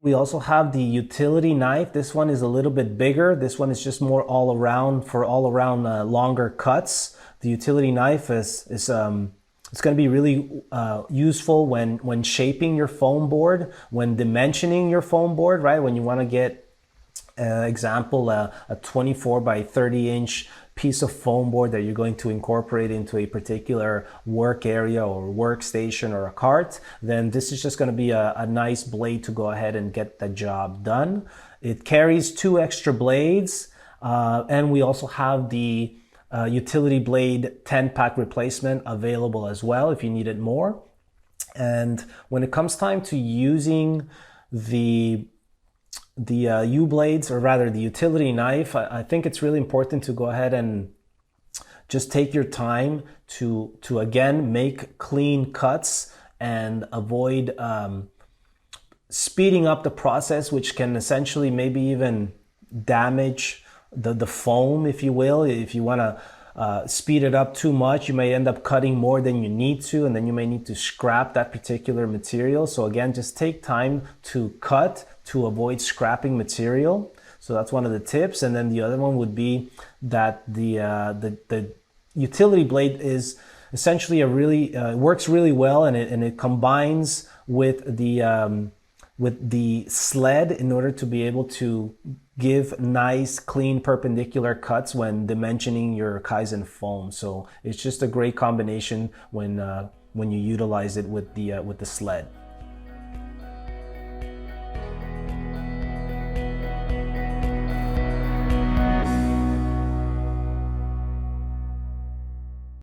We also have the utility knife. This one is a little bit bigger. This one is just more all around for longer cuts. The utility knife is it's going to be really useful when shaping your foam board, when dimensioning your foam board, right? When you want to get, example, a 24 by 30 inch piece of foam board that you're going to incorporate into a particular work area or workstation or a cart, then this is just going to be a nice blade to go ahead and get the job done. It carries 2 extra blades, and we also have the utility blade 10-pack replacement available as well if you needed more. And when it comes time to using the U-blades, or rather the utility knife, I think it's really important to go ahead and just take your time to again make clean cuts and avoid speeding up the process, which can essentially maybe even damage the foam, if you will. If you want to speed it up too much, you may end up cutting more than you need to, and then you may need to scrap that particular material. So again, just take time to cut to avoid scrapping material. So that's one of the tips. And then the other one would be that the utility blade is essentially a really works really well, and it combines with the sled in order to be able to give nice, clean, perpendicular cuts when dimensioning your Kaizen foam. So it's just a great combination when you utilize it with the sled.